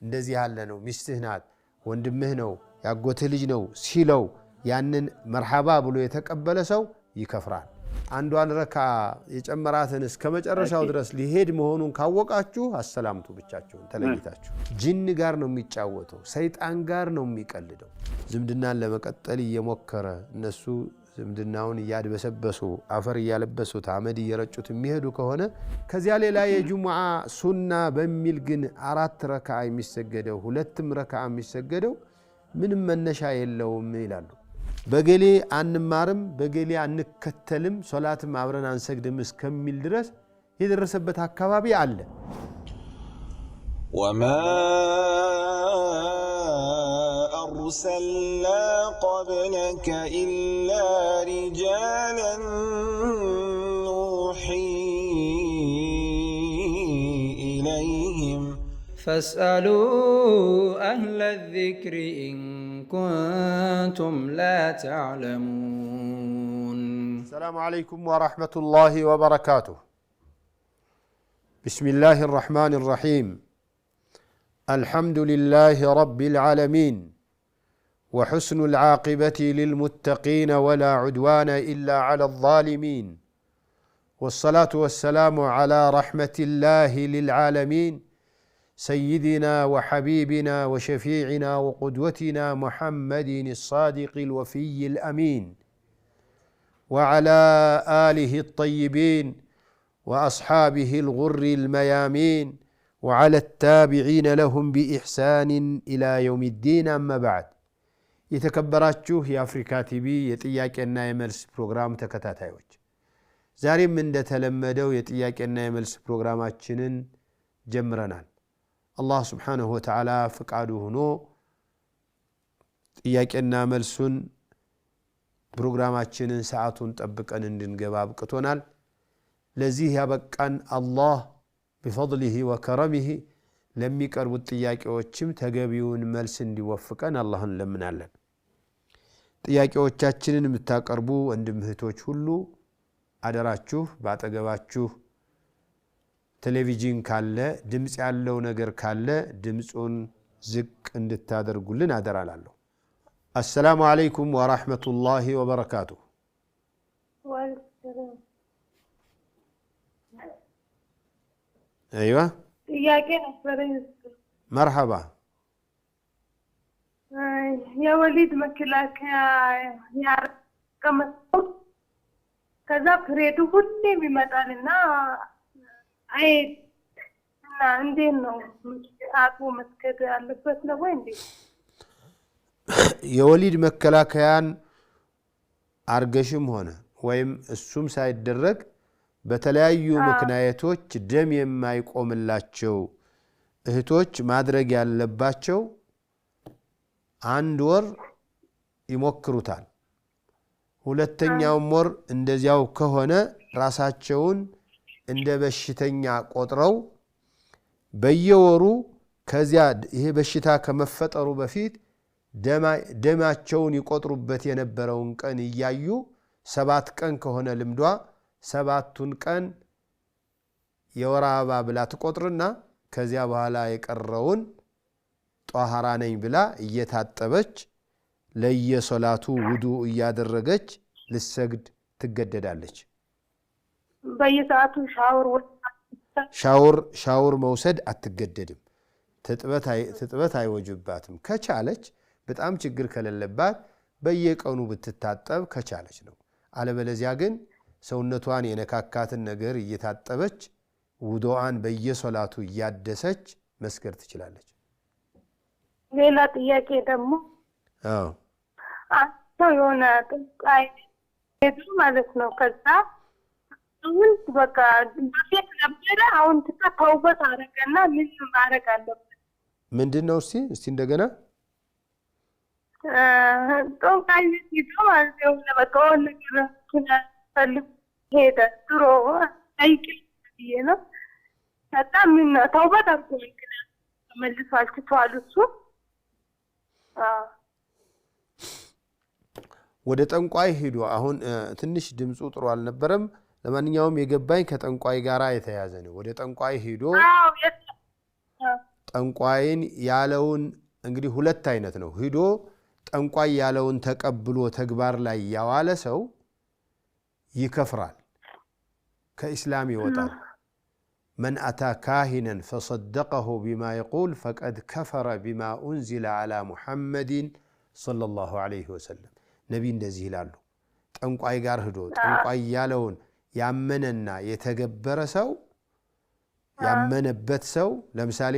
እንደዚህ ያለ ነው ሚስትህ ናት ወንድምህ ነው ያጎትህ ልጅ ነው ሲለው ያንን መርሐባ ብሎ የተቀበለ ሰው ይከፍራል አንዷን ረካ የጨመራትን እስከ መጨረሻው ድረስ ሊሄድ መሆኑን ካወቃችሁ አሰላምቱ ብቻችሁን ተለይታችሁ ጂን ጋር ነው የሚጫወተው ሰይጣን ጋር ነው የሚቀልደው ዝምድናን ለመቀጠል እየሞከረ እነሱ ዝምድናውን ያድበሰበሱ አፈር ያለበሱት አመድ እየረጩት የሚሄዱ ከሆነ ከዚያ ሌላ የጁሙዓ ሱና በሚል ግን 4 ረካ የሚሰገደው 2 ረካ የሚሰገደው ምንም መነሻ የለውም ይላሉ በገሌ አንማርም በገሌ አንከተልም ሶላትም አብረን አንሰግድም እስከሚል ድረስ የደረሰበት አካባቢ አለ وما أرسلنا قبلك إلا رجالا نوحي إليهم فاسألوا أهل الذكر إن كنتم لا تعلمون السلام عليكم ورحمة الله وبركاته بسم الله الرحمن الرحيم الحمد لله رب العالمين وحسن العاقبة للمتقين ولا عدوان إلا على الظالمين والصلاة والسلام على رحمة الله للعالمين سيدنا وحبيبنا وشفيعنا وقدوتنا محمد الصادق الوفي الأمين وعلى آله الطيبين وأصحابه الغر الميامين وعلى التابعين لهم بإحسان إلى يوم الدين أما بعد يتكبراتشوه يا أفريكا تيبي يتياك أننا يملس بروغرام تكتاتايوش زاري من دتلمدو يتياك أننا يملس بروغراماتشنن جمرنان الله سبحانه وتعالى فقعده هنو ጥያቄና መልሱን ፕሮግራማችንን ሰዓቱን ጠብቀን እንድንገባ አብቅቶናል ለዚህ ያበቃን አላህ بفضله وكرمه ለሚቀርቡት ጥያቄዎችም ተገቢውን መልስ እንዲወፍቀን አላህን ለምናለን ጥያቄዎቻችንን የምታቀርቡ ወንድምህቶች ሁሉ አደራችሁ ባጠገባችሁ ቴሌቪዥን ካለ ድምጽ ያለው ነገር ካለ ድምጹን ዝቅ እንድታደርጉልን አደራላለሁ السلام عليكم ورحمة الله وبركاته والسلام أيوة ياكي نفرين مرحبا يا وليد مكلاك يا كما كذا فريدو كله بمثالنا أي عندنا أبو مسكت على بسنا وين دي የወሊድ መከላከያን አርገሽም ሆነ ወይም እሱም ሳይደረግ በተለያዩ ምክንያቶች ደም የማይቆምላቸው እህቶች ማድረግ ያለባቸው 1 ወር ይሞክሩታል ሁለተኛው ወር እንደዚያው ከሆነ ራሳቸውን እንደ በሽተኛ ቆጥረው በየወሩ ከዚያ ይሄ በሽታ ከመፈጠሩ በፊት ደማቸውን ይቆጥሩበት የነበረውን ቀን እያዩ 7 ቀን ከሆነ ልምዷ 7ቱን ቀን የወር አበባ ብላ ትቆጥርና ከዚያ በኋላ የቀረውን ጧሃራ ነኝ ብላ እየታጠበች ለየሶላቱ ውዱእ እያደረገች ልሰግድ ትገደዳለች በየሰዓቱ ሻወር መውሰድ አትገደድም ትጥበት አይወጅባትም ከቻለች በጣም ችግር ከሌለባት በየቀኑ ብትታጠብ ከቻለች ነው አለበለዚያ ግን ሰውነቷን የነካካትን ነገር እየታጠበች ውዱአን በየሶላቱ እያደሰች መስገድ ትችላለች ሌላ ጥያቄ ደግሞ አው የሆነ ጥቃይ ማለት ነው ከዛ አሁን በቃ በፊት ነበር አሁን ተውበት አረጋና ምን ማድረግ አለበት ምንድነው እስቲ እንደገና ጥቃይ ይተዋል ነው በቃው ነገር ፈልግ ሄደ ድሮ አይቅልኝ ነው በጣም ምን ተውበት አርጎኝ መልሷል ትቷል እሱ ወደ ጠንቋይ ሄዶ አሁን ትንሽ ድምጹ ጥሩ አልነበረም ለማንኛውም የገባኝ ከጠንቋይ ጋራ የተያዘ ነው ወደ ጠንቋይ ሄዶ ጠንቋይን ያለውን እንግዲህ ሁለት አይነት ነው ሂዶ ጠንቋይ ያለውን ተቀብሎ ተግባር ላይ ያዋለ ሰው ይከፍራል ከእስላም ይወጣል من أتى كاهنا فصدقه بما يقول فقد كفر بما أنزل على محمد صلى الله عليه وسلم نبي እንደዚህ ይላሉ ጠንቋይ ጋር ሄዶ ጠንቋይ ያለውን ያመነና የተገበረ ሰው ያመነበት ሰው ለምሳሌ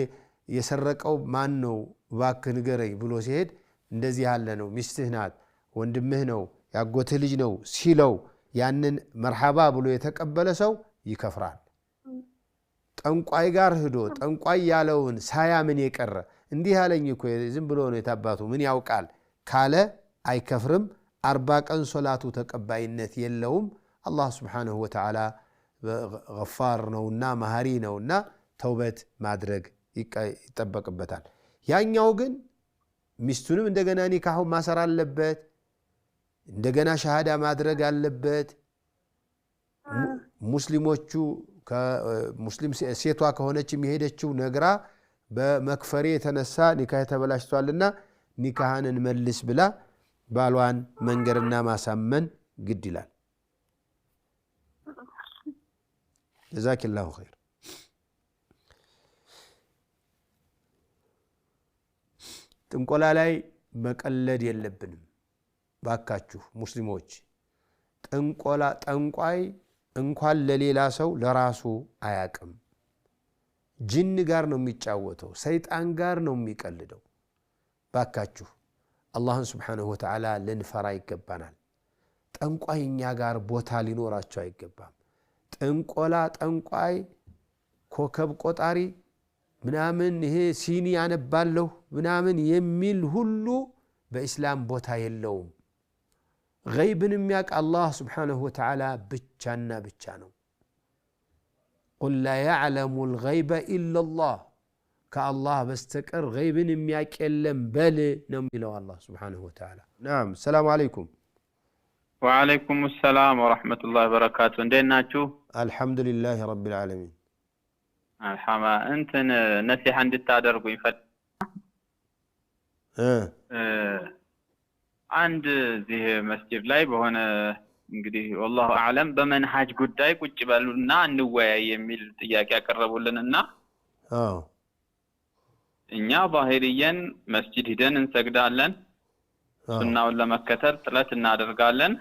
የሰረቀው ማን ነው ባክህ ንገረኝ ብሎ ሲሄድ እንደዚህ ያለ ነው ሚስትህ ናት ወንድምህ ነው ያጎትህ ልጅ ነው ሲለው ያንን መርሐባ ብሎ የተቀበለ ሰው ይከፍራል ጠንቋይ ጋር ሄዶ ጠንቋይ ያለውን ሳያምን የቀረ እንዲህ ያለኝ እኮ ዝም ብሎ ነው የታባቱ ምን ያውቃል ካለ አይከፍርም 40 ቀን ሶላቱ ተቀባይነት የለውም አላህ Subhanahu Wa Ta'ala ገፋር ነውና መሐሪ ነውና ተውበት ማድረግ ይጠበቅበታል ያኛው ግን ሚስቱንም እንደገና ኒካሁ ማሰር አለበት እንደገና ሸሃዳ ማድረግ አለበት ሙስሊሞቹ ከሙስሊም ሴቷ ከሆነች የሚሄደችው ነግራ በመክፈሬ የተነሳ ኒካህ ተበላሽቷልና ኒካህን መልስ ብላ ባሏን መንገርና ማሳመን ግድ ይላል ጀዛከላሁ ኸይር ጥንቆላ ላይ መቀለድ የለብንም ባካችሁ ሙስሊሞች ጥንቆላ ጠንቋይ እንኳን ለሌላ ሰው ለራሱ አያቅም ጂን ጋር ነው የሚጫወተው ሰይጣን ጋር ነው የሚቀልደው ባካችሁ አላህን Subhanahu Wa Ta'ala ልንፈራ ይገባናል ጠንቋይኛ ጋር ቦታ ሊኖራቸው አይገባም ጥንቆላ ጠንቋይ ኮከብ ቆጣሪ ምናምን ይሄ ሲኒ ያነባለሁ ምናምን የሚል ሁሉ በእስላም ቦታ የለውም غيبን የሚያቅ አላህ Subhanahu Wa Ta'ala ብቻና ብቻ ነው قل لا يعلم الغيب إلا الله كالله بستقر غيبን የሚያቅ የለም በል ነው የሚለው አላህ Subhanahu Wa Ta'ala نعم السلام عليكم وعليكم السلام ورحمة الله وبركاته እንዴት ናችሁ الحمد لله رب العالمين الحمد انت نصيحة እንድታደርጉኝ عند ذي مسجد ላይ በሆነ እንግዲህ والله اعلم በመንሃጅ ጉዳይ ቁጭ በሉና እንወያይ የሚል ጥያቄ ያቀርቡልንና እኛ ባህሪየን መስጂድ ሄደን እንሰግዳለን ሱናውን ለመከተል ጥረት እናደርጋለን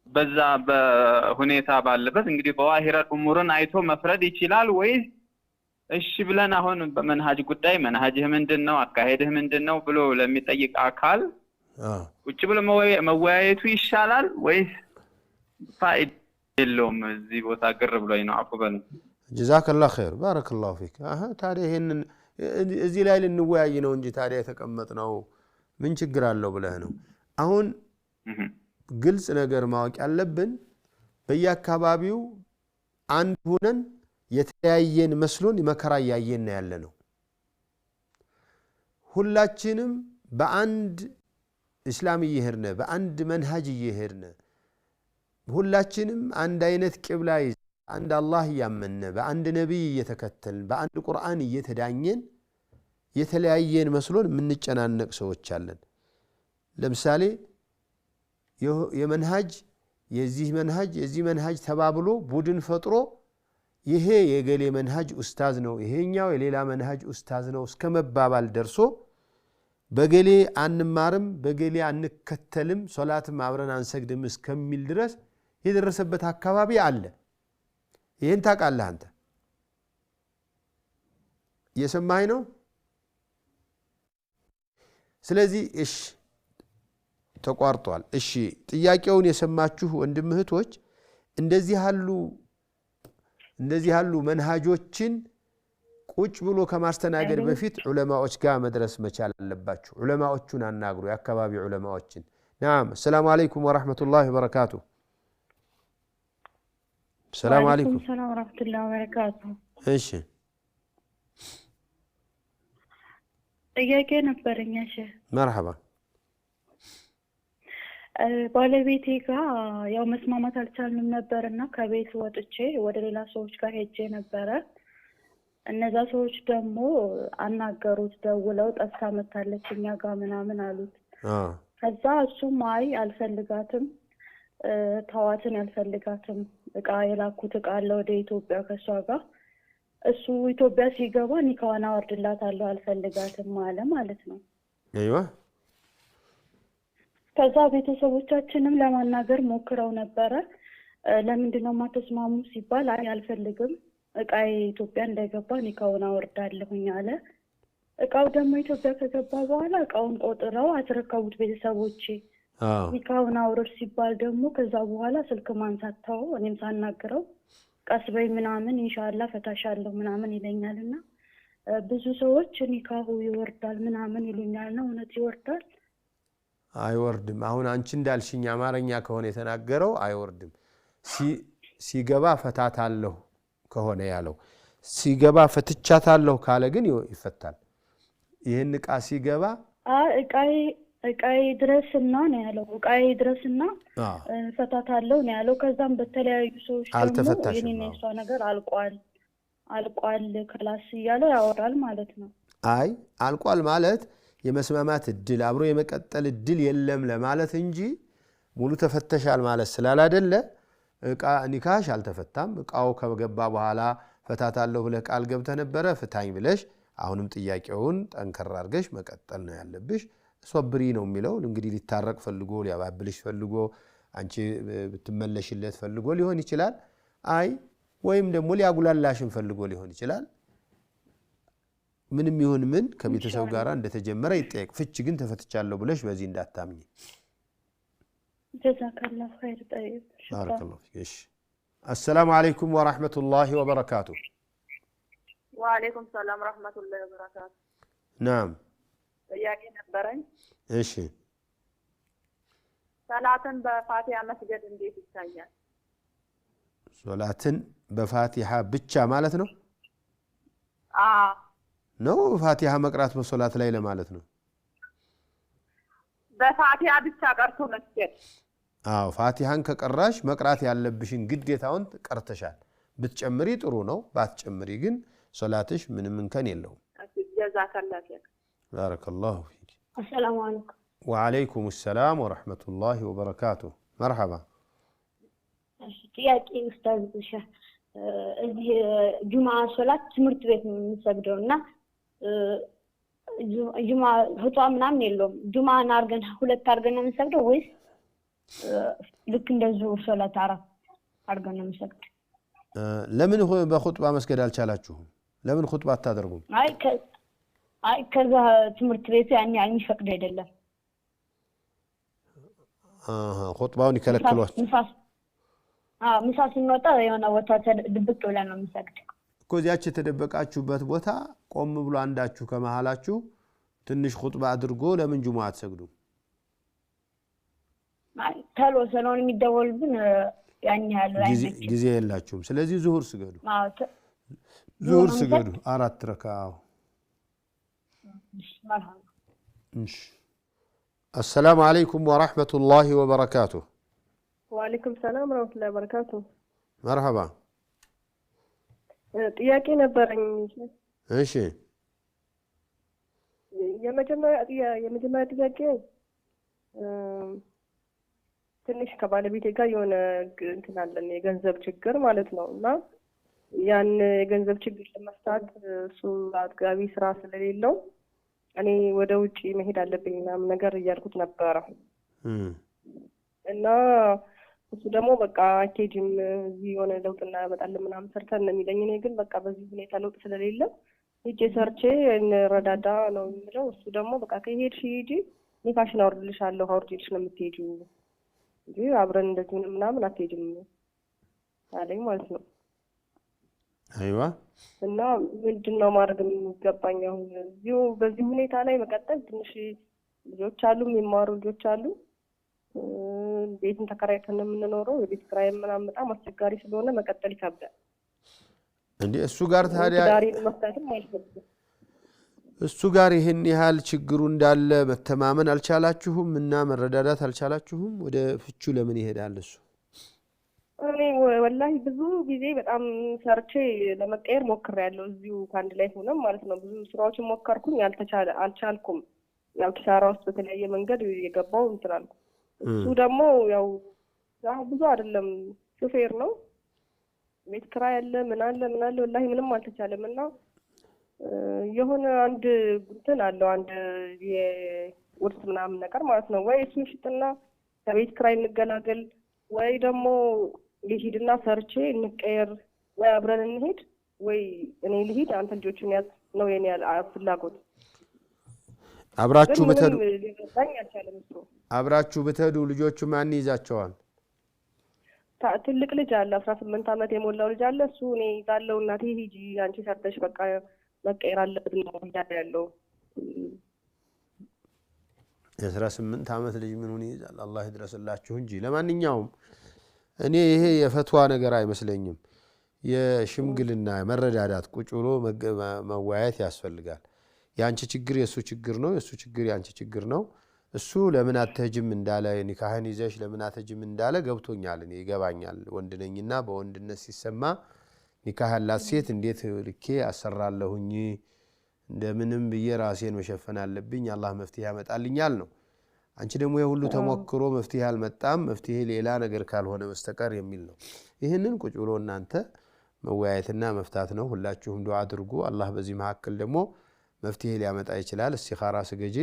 በዛ በሁኔታ ባለበት እንግዲህ በዋሂራ ኡሙርን አይቶ መፍረድ ይችላል ወይስ እሺ ብለን አሁን በመንሃጅ ጉዳይ መንሃጅህ ምንድነው አካሄድህ ምንድነው ብሎ ለሚጠይቅ አካል ቁጭ ብሎ መወያየቱ ይሻላል ወይስ ፋይዳ የለውም እዚህ ቦታ ግር ብሎኝ ነው አፈበን ጀዛከላሁ ኸይር ባረከላሁ ፊክ ታዲያ ይሄንን እዚህ ላይ ልንወያይ ነው እንጂ ታዲያ የተቀመጥነው ምን ችግር አለው ብለህ ነው አሁን ግልጽ ነገር ማወቅ ያለብን በየአካባቢው አንድ ሆነን የተያየን መስሎን መከራ ያየን ያለነው ሁላችንም በአንድ እስላም ይሄርነ በአንድ መንሃጅ ይሄርነ ሁላችንም አንድ አይነት ቂብላ አንድ አላህ ያመነ በአንድ ነብይ እየተከተልን በአንድ ቁርአን እየተዳኘን የተለያየን መስሎን ምንጨናነቅ ሰዎች አለን ለምሳሌ የመንሃጅ የዚህ መንሃጅ ተባብሎ ቡድን ፈጥሮ ይሄ የገሌ መንሃጅ ኡስታዝ ነው ይሄኛው የሌላ መንሃጅ ኡስታዝ ነው እስከመባባል ደርሶ በገሌ አንማርም በገሌ አንከተልም ሶላትም አብረን አንሰግድም እስከሚል ድረስ የደረሰበት አካባቢ አለ ይሄን ታውቃለህ አንተ የሰማኸኝ ነው ስለዚህ እሺ ተቋርጧል እሺ ጥያቄውን የሰማችሁ ወንድም እህቶች እንደዚህ ያሉ መንሃጆችን ቁጭ ብሎ ከማስተናገድ በፊት ዑለማዎች ጋር መድረስ መቻል አለባችሁ ዑለማዎቹን አናግሩ የአካባቢ ዑለማዎችን نعم السلام عليكم ورحمة الله وبركاته السلام عليكم السلام ورحمة الله وبركاته ايش ጥያቄ ነበረኝ እሺ مرحبا ባለቤቴ ጋር ያው መስማማት አልቻልንም ነበርና ከቤት ወጥቼ ወደ ሌላ ሰዎች ጋር ሄጄ ነበር እነዛ ሰዎች ደግሞ አናገሩት ደውለው ጠፍታ መታለች እኛ ጋር ምናምን አሉት። ከዛ እሱም አይ አልፈልጋትም ተዋትን ያልፈልጋትም እቃ የላኩት እቃ አለ ወደ ኢትዮጵያ ከሷ ጋር እሱ ኢትዮጵያ ሲገባ ኒካዋን አወርድላታለሁ አልፈልጋትም አለ ማለት ነው። አይዋ ከዛ ቤተሰቦቻችንም ለማናገር ሞክረው ነበረ። ለምንድነው ማተስማሙ ሲባል አይ አልፈልግም እቃዬ ኢትዮጵያ እንዳይገባ ኒካውን አወርዳለሁኝ አለ። እቃው ደግሞ ኢትዮጵያ ከገባ በኋላ እቃውን ቆጥረው አስረከቡት ቤተሰቦቼ። ኒካውን አውርድ ሲባል ደግሞ ከዛ በኋላ ስልክ ማንሳታው እኔም ሳናግረው ቀስ በይ ምናምን ኢንሻአላህ ፈታሻለሁ ምናምን ይለኛልና ብዙ ሰዎች ኒካው ይወርዳል ምናምን ይሉኛልና እውነት ይወርዳል? አይወርድም። አሁን አንቺ እንዳልሽኝ አማርኛ ከሆነ የተናገረው አይወርድም። ሲገባ ፈታታለሁ ከሆነ ያለው ሲገባ ፈትቻታለሁ ካለ ግን ይፈታል። ይሄን እቃ ሲገባ እቃዬ ድረስና ነው ያለው። እቃዬ ድረስና ፈታታለሁ ነው ያለው። ከዛም በተለያዩ ሰዎች ደግሞ የኔና የሷ ነገር አልቋል ክላስ እያለው ያወራል ማለት ነው። አይ አልቋል ማለት የመስማማት እድል አብሮ የመቀጠል እድል የለም ለማለት እንጂ ሙሉ ተፈተሻል ማለት ስላላደለ እቃ ኒካሽ አልተፈታም። እቃው ከገባ በኋላ ፈታታለሁ ብለህ ቃል ገብተህ ነበረ ፍታኝ ብለሽ አሁንም ጥያቄውን ጠንከር አድርገሽ መቀጠል ነው ያለብሽ። ሶብሪ ነው የሚለው እንግዲህ ሊታረቅ ፈልጎ ሊያባብልሽ ፈልጎ አንቺ ብትመለሽለት ፈልጎ ሊሆን ይችላል። አይ ወይም ደግሞ ሊያጉላላሽን ፈልጎ ሊሆን ይችላል። ምንም ይሁን ምን ከቤተሰብ ጋር እንደተጀመረ ይጠየቅ። ፍች ግን ተፈትቻለሁ ብለሽ በዚህ እንዳታምኝ። ጀዛከላሁ ኸይር ጠይብ ባረከላሁ ፊክ። السلام عليكم ورحمة الله وبركاته. وعليكم السلام ورحمة الله وبركاته. نعم. ጥያቄ ነበረኝ። እሺ ሰላትን በፋቲሃ መስገድ እንዴት ይታያል? ሶላትን በፋቲሃ ብቻ ማለት ነው? ነው ፋቲሃ መቅራት በሶላት ላይ ለማለት ነው? በፋቲሃ ብቻ ቀርቶ መስገድ። ፋቲሃን ከቀራሽ መቅራት ያለብሽን ግዴታውን ቀርተሻል። ብትጨምሪ ጥሩ ነው፣ ባትጨምሪ ግን ሶላትሽ ምንም እንከን የለውም። ጀዛከላሁ ኸይር። ባረከላሁ ፊክ። السلام عليكم. وعليكم السلام ورحمة الله وبركاته. مرحبا. ጥያቄ ኡስታዝ ብቻ እዚህ ጁማ ሶላት ትምህርት ቤት ነው የምንሰግደውና ጁማ ሁጧ ምናምን የለውም። ጁማን አርገን ሁለት አርገን ነው የምንሰግደው ወይስ ልክ እንደዚሁ ሶላት አራት አርገን ነው የምንሰግደው? ለምን በኹጥባ መስገድ አልቻላችሁም? ለምን ኹጥባ አታደርጉም? አይ ከዛ ትምህርት ቤቱ ያኔ የሚፈቅድ አይደለም። ኹጥባውን ይከለክሏል። ምሳ ስንወጣ የሆነ ቦታ ድብቅ ብለን ነው የምንሰግድ እኮ። እዚያች የተደበቃችሁበት ቦታ ቆም ብሎ አንዳችሁ ከመሃላችሁ ትንሽ ኹጥባ አድርጎ ለምን ጁሙዓ አትሰግዱም? ተሎ ስለሆነ የሚደወልብን ያን ያህል ጊዜ የላችሁም። ስለዚህ ዙሁር ስገዱ። ዙሁር ስገዱ 4 ረካዓ። السلام عليكم ورحمة الله وبركاته. وعليكم السلام ورحمة الله وبركاته. مرحبا. ጥያቄ ነበረኝ። እሺ የመጀመሪያ ጥያቄ ትንሽ ከባለቤቴ ጋር የሆነ እንትን አለን የገንዘብ ችግር ማለት ነው እና ያን የገንዘብ ችግር ለመፍታት እሱ አጥጋቢ ስራ ስለሌለው እኔ ወደ ውጪ መሄድ አለብኝ ምናምን ነገር እያልኩት ነበረ እና እሱ ደግሞ በቃ አትሄጂም እዚህ የሆነ ለውጥ እናመጣለን ምናምን ሰርተን ነው የሚለኝ። እኔ ግን በቃ በዚህ ሁኔታ ለውጥ ስለሌለ ሂጄ ሰርቼ እንረዳዳ ነው የሚለው። እሱ ደግሞ በቃ ከሄድሽ ሂጂ ኒካሽን አውርድልሻለሁ አውርጄልሽ ነው የምትሄጂው እንጂ አብረን እንደዚህ ምናምን አትሄጂም አለኝ ማለት ነው። አይዋ እና ምንድነው ማድረግ የሚገባኝ አሁን እዚሁ በዚህ ሁኔታ ላይ መቀጠል? ትንሽ ልጆች አሉ የሚማሩ ልጆች አሉ። ቤትን ተከራይተን የምንኖረው የቤት ኪራይ ምናምን በጣም አስቸጋሪ ስለሆነ መቀጠል ይከብዳል። እንዴ እሱ ጋር ታዲያ ዳሪን መፍታትም አይፈልግም። እሱ ጋር ይሄን ያህል ችግሩ እንዳለ መተማመን አልቻላችሁም እና መረዳዳት አልቻላችሁም? ወደ ፍቹ ለምን ይሄዳል እሱ? እኔ ወላሂ ብዙ ጊዜ በጣም ሰርቼ ለመቀየር ሞክሬያለሁ። እዚሁ ከአንድ ላይ ሆነም ማለት ነው ብዙ ስራዎችን ሞከርኩኝ፣ አልቻልኩም። ያው ኪሳራ ውስጥ በተለያየ መንገድ የገባው እንትን አልኩ። እሱ ደግሞ ያው ብዙ አይደለም፣ ሹፌር ነው፣ ቤት ኪራይ አለ፣ ምን አለ ወላሂ ምንም አልተቻለም። እና የሆነ አንድ እንትን አለው አንድ የውርስ ምናምን ነገር ማለት ነው። ወይ እሱን ሽጥና ከቤት ኪራይ እንገላገል፣ ወይ ደግሞ ልሂድና ሰርቼ እንቀየር፣ ወይ አብረን እንሄድ፣ ወይ እኔ ልሂድ አንተ ልጆችን ያዝ ነው የኔ ፍላጎት። አብራችሁ ብትሄዱ ልጆቹ ማን ይዛቸዋል? ትልቅ ልጅ አለ፣ 18 ዓመት የሞላው ልጅ አለ። እሱ እኔ ይዛለው እናቴ ሂጂ አንቺ ሰርተሽ በቃ መቀየር አለብን ነው ያለው። የ18 ዓመት ልጅ ምኑን ይይዛል? አላህ ይድረስላችሁ እንጂ። ለማንኛውም እኔ ይሄ የፈትዋ ነገር አይመስለኝም። የሽምግልና መረዳዳት ቁጭ ብሎ መወያየት ያስፈልጋል። የአንቺ ችግር የእሱ ችግር ነው፣ የእሱ ችግር የአንቺ ችግር ነው። እሱ ለምን አትሄጂም እንዳለ ኒካህን ይዘሽ ለምን አትሄጂም እንዳለ ገብቶኛል፣ እኔ ይገባኛል። ወንድ ነኝና በወንድነት ሲሰማ ኒካህ ያላት ሴት እንዴት ልኬ አሰራለሁኝ፣ እንደምንም ብዬ ራሴን መሸፈን አለብኝ፣ አላህ መፍትሄ ያመጣልኛል ነው። አንቺ ደግሞ የሁሉ ተሞክሮ መፍትሄ አልመጣም፣ መፍትሄ ሌላ ነገር ካልሆነ በስተቀር የሚል ነው። ይህንን ቁጭ ብሎ እናንተ መወያየትና መፍታት ነው። ሁላችሁም ዱዓ አድርጉ። አላህ በዚህ መካከል ደግሞ መፍትሄ ሊያመጣ ይችላል። እስቲኻራ ስገጂ፣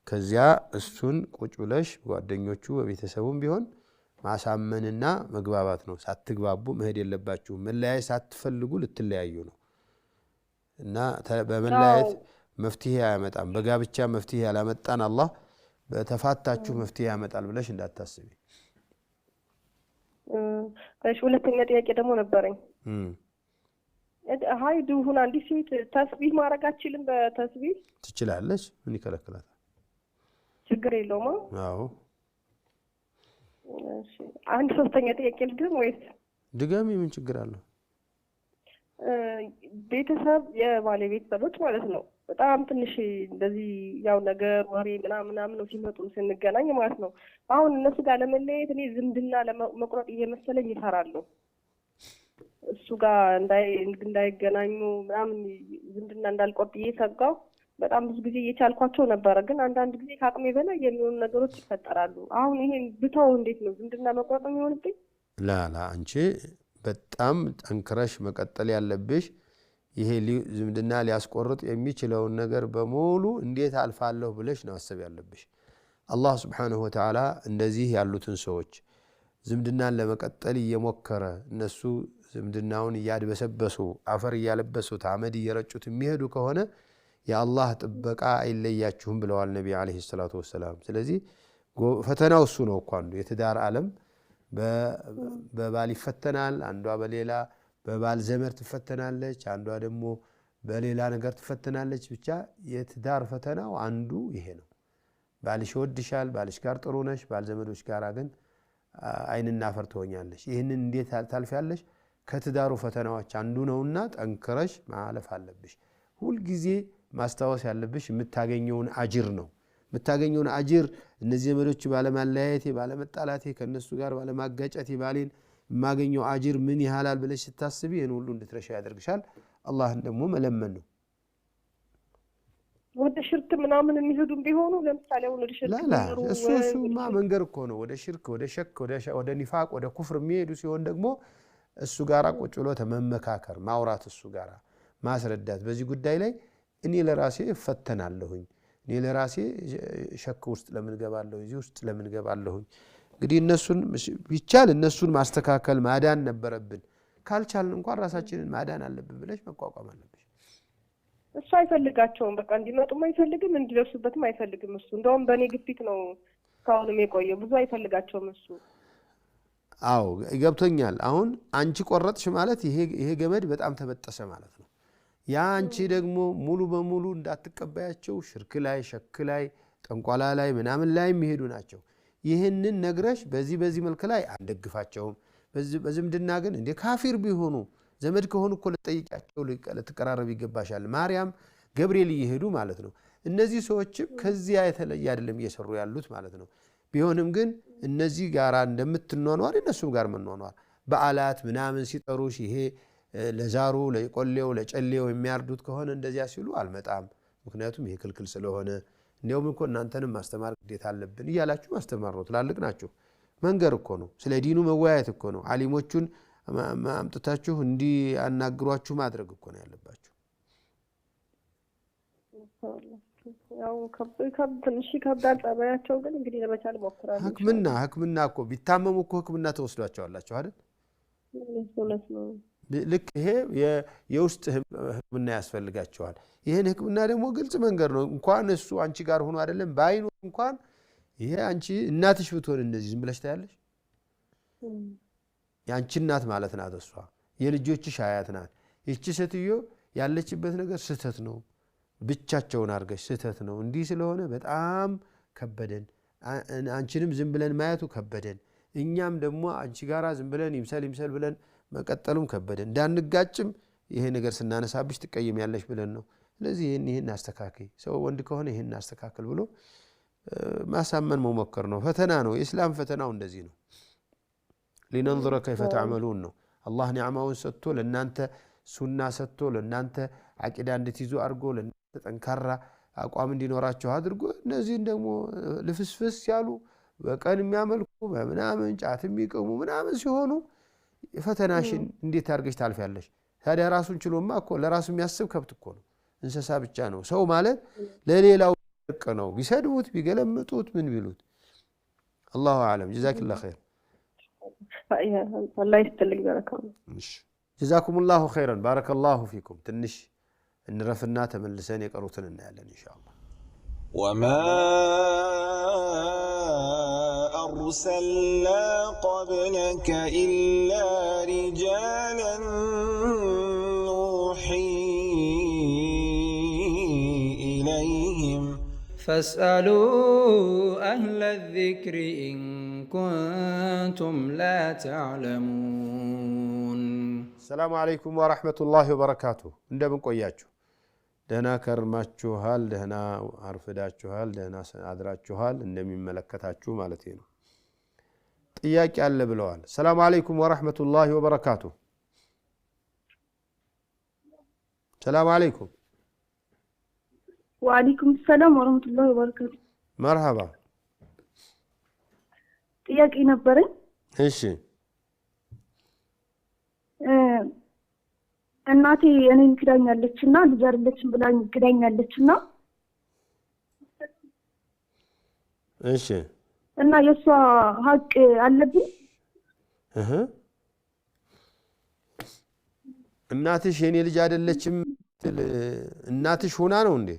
ከዚያ እሱን ቁጭ ብለሽ ጓደኞቹ በቤተሰቡም ቢሆን ማሳመንና መግባባት ነው። ሳትግባቡ መሄድ የለባችሁም። መለያየት ሳትፈልጉ ልትለያዩ ነው እና በመለያየት መፍትሄ አያመጣም። በጋብቻ መፍትሄ ያላመጣን አላህ በተፋታችሁ መፍትሄ ያመጣል ብለሽ እንዳታስቢ። እሺ፣ ሁለተኛ ጥያቄ ደግሞ ነበረኝ። ሀይድ ሁን አንዲት ሴት ተስቢህ ማድረግ አትችልም? በተስቢህ ትችላለች። ምን ይከለክላታል? ችግር የለውም። አዎ። እሺ፣ አንድ ሶስተኛ ጥያቄ ልድገም ወይስ? ድገሚ፣ ምን ችግር አለው? ቤተሰብ የባሌ ቤተሰቦች ማለት ነው በጣም ትንሽ እንደዚህ ያው ነገር ወሬ ምናምን ነው ሲመጡ ስንገናኝ ማለት ነው። አሁን እነሱ ጋር ለመለየት እኔ ዝምድና ለመቁረጥ እየመሰለኝ ይፈራለሁ። እሱ ጋር እንዳይገናኙ ምናምን ዝምድና እንዳልቆርጥ እየሰጋው በጣም ብዙ ጊዜ እየቻልኳቸው ነበረ። ግን አንዳንድ ጊዜ ከአቅሜ በላይ የሚሆኑ ነገሮች ይፈጠራሉ። አሁን ይሄን ብተው እንዴት ነው ዝምድና መቁረጥ የሚሆንብኝ? ላላ አንቺ በጣም ጠንክረሽ መቀጠል ያለብሽ ይሄ ዝምድና ሊያስቆርጥ የሚችለውን ነገር በሙሉ እንዴት አልፋለሁ ብለሽ ነው አሰብ ያለብሽ። አላህ ሱብሓነሁ ወተዓላ እንደዚህ ያሉትን ሰዎች ዝምድናን ለመቀጠል እየሞከረ እነሱ ዝምድናውን እያድበሰበሱ አፈር እያለበሱት አመድ እየረጩት የሚሄዱ ከሆነ የአላህ ጥበቃ አይለያችሁም ብለዋል ነቢ ዓለይሂ ሰላቱ ወሰላም። ስለዚህ ፈተናው እሱ ነው እኮ አንዱ የትዳር ዓለም በባል ይፈተናል። አንዷ በሌላ በባል ዘመድ ትፈተናለች፣ አንዷ ደግሞ በሌላ ነገር ትፈተናለች። ብቻ የትዳር ፈተናው አንዱ ይሄ ነው። ባልሽ ይወድሻል፣ ባልሽ ጋር ጥሩ ነሽ፣ ባል ዘመዶች ጋር ግን አይንና አፈር ትሆኛለሽ። ይህንን እንዴት ታልፊያለሽ? ከትዳሩ ፈተናዎች አንዱ ነውና ጠንክረሽ ማለፍ አለብሽ። ሁልጊዜ ማስታወስ ያለብሽ የምታገኘውን አጅር ነው። የምታገኘውን አጅር እነዚህ ዘመዶች ባለማለያየቴ፣ ባለመጣላቴ፣ ከነሱ ጋር ባለማጋጨቴ ባሌን የማገኘው አጅር ምን ያህላል ብለሽ ስታስቢ ይህን ሁሉ እንድትረሻ ያደርግሻል። አላህን ደግሞ መለመን ነው። ወደ ሽርክ ምናምን የሚሄዱ ቢሆኑ ለምሳሌ ወደ ሽርክ እሱማ መንገድ እኮ ነው። ወደ ሽርክ፣ ወደ ሸክ፣ ወደ ኒፋቅ፣ ወደ ኩፍር የሚሄዱ ሲሆን ደግሞ እሱ ጋራ ቁጭ ብሎ ተመመካከር፣ ማውራት፣ እሱ ጋራ ማስረዳት። በዚህ ጉዳይ ላይ እኔ ለራሴ እፈተናለሁኝ፣ እኔ ለራሴ ሸክ ውስጥ ለምን ገባለሁ፣ እዚህ ውስጥ ለምን ገባለሁኝ። እንግዲህ እነሱን ቢቻል እነሱን ማስተካከል ማዳን ነበረብን። ካልቻልን እንኳን ራሳችንን ማዳን አለብን ብለሽ መቋቋም አለብሽ። እሱ አይፈልጋቸውም፣ በቃ እንዲመጡም አይፈልግም፣ እንዲደርሱበትም አይፈልግም። እሱ እንደውም በእኔ ግፊት ነው እስካሁንም የቆየው። ብዙ አይፈልጋቸውም እሱ። አዎ ገብቶኛል። አሁን አንቺ ቆረጥሽ ማለት ይሄ ገመድ በጣም ተበጠሰ ማለት ነው። ያ አንቺ ደግሞ ሙሉ በሙሉ እንዳትቀበያቸው ሽርክ ላይ፣ ሸክ ላይ፣ ጠንቋላ ላይ ምናምን ላይ የሚሄዱ ናቸው። ይህንን ነግረሽ በዚህ መልክ ላይ አንደግፋቸውም። በዝምድና ግን እንደ ካፊር ቢሆኑ ዘመድ ከሆኑ እኮ ልትጠይቂያቸው ልትቀራረብ ይገባሻል። ማርያም ገብርኤል እየሄዱ ማለት ነው። እነዚህ ሰዎችም ከዚያ የተለየ አይደለም እየሰሩ ያሉት ማለት ነው። ቢሆንም ግን እነዚህ ጋር እንደምትኗኗር እነሱም ጋር መኗኗር፣ በዓላት ምናምን ሲጠሩሽ ይሄ ለዛሩ ለቆሌው ለጨሌው የሚያርዱት ከሆነ እንደዚያ ሲሉ አልመጣም፣ ምክንያቱም ይሄ ክልክል ስለሆነ እንዲያውም እኮ እናንተንም ማስተማር ግዴታ አለብን እያላችሁ ማስተማር ነው። ትላልቅ ናችሁ፣ መንገር እኮ ነው። ስለ ዲኑ መወያየት እኮ ነው። ዓሊሞቹን አምጥታችሁ እንዲያናግሯችሁ ማድረግ እኮ ነው ያለባችሁ። ያው ትንሽ ይከብዳል ጸባያቸው፣ ግን እንግዲህ ለመቻል ሞክራለሁ። ህክምና እኮ ቢታመሙ እኮ ህክምና ተወስዷቸዋላችሁ አይደል? እውነት ነው። ልክ ይሄ የውስጥ ህክምና ያስፈልጋቸዋል። ይሄን ህክምና ደግሞ ግልጽ መንገድ ነው። እንኳን እሱ አንቺ ጋር ሆኖ አይደለም ባይኖር እንኳን ይሄ አንቺ እናትሽ ብትሆን እንደዚህ ዝም ብለሽ ታያለሽ? የአንቺ እናት ማለት ናት እሷ፣ የልጆችሽ አያት ናት። ይቺ ሴትዮ ያለችበት ነገር ስህተት ነው፣ ብቻቸውን አድርገሽ ስህተት ነው። እንዲህ ስለሆነ በጣም ከበደን፣ አንቺንም ዝም ብለን ማየቱ ከበደን፣ እኛም ደግሞ አንቺ ጋራ ዝም ብለን ይምሰል ብለን መቀጠሉም ከበደን፣ እንዳንጋጭም ይሄ ነገር ስናነሳብሽ ትቀየሚያለሽ ብለን ነው። ስለዚህ ይሄን አስተካክይ፣ ሰው ወንድ ከሆነ ይሄን አስተካክል ብሎ ማሳመን መሞከር ነው። ፈተና ነው። የእስላም ፈተናው እንደዚህ ነው። ሊነንظረ ከይፈ ተዕመሉን ነው። አላህ ኒዕማውን ሰጥቶ ለእናንተ ሱና ሰጥቶ ለእናንተ ዓቂዳ እንድትይዙ አድርጎ ለእናንተ ጠንካራ አቋም እንዲኖራቸው አድርጎ እነዚህን ደግሞ ልፍስፍስ ያሉ በቀን የሚያመልኩ በምናምን ጫት የሚቅሙ ምናምን ሲሆኑ ፈተናሽን እንዴት አድርገሽ ታልፊያለሽ? ታዲያ ራሱን ችሎማ እኮ ለራሱ የሚያስብ ከብት እኮ ነው፣ እንስሳ ብቻ ነው። ሰው ማለት ለሌላው እርቅ ነው። ቢሰድቡት ቢገለምጡት ምን ቢሉት። አላሁ አዕለም። ጀዛኪላህ ኸይር። አላህ ይስጥልኝ። በረካው ጀዛኩሙላሁ ኸይረን። ባረከላሁ ፊኩም። ትንሽ እንረፍና ተመልሰን የቀሩትን እናያለን ኢንሻአላህ። وما أرسلنا قبلك إلا رجالا نوحي إليهم فاسألوا أهل الذكر إن كنتم لا تعلمون. السلام عليكم ورحمة الله وبركاته. እንደምን ቆያችሁ? ደህና ከርማችኋል? ደህና አርፍዳችኋል? ደህና አድራችኋል? እንደሚመለከታችሁ ማለት ነው። ጥያቄ አለ ብለዋል። ሰላም አለይኩም ወራህመቱላሂ ወበረካቱ። ሰላም አለይኩም። ወአለይኩም ሰላም ወራህመቱላሂ ወበረካቱ። መርሐባ። ጥያቄ ነበረኝ። እሺ። እናቴ እኔን ክዳኛለችና ልጅ አይደለችም ብላኝ ክዳኛለችና እሺ። እና የሷ ሀቅ አለብኝ? እናትሽ የኔ ልጅ አይደለችም እናትሽ ሆና ነው እንዴ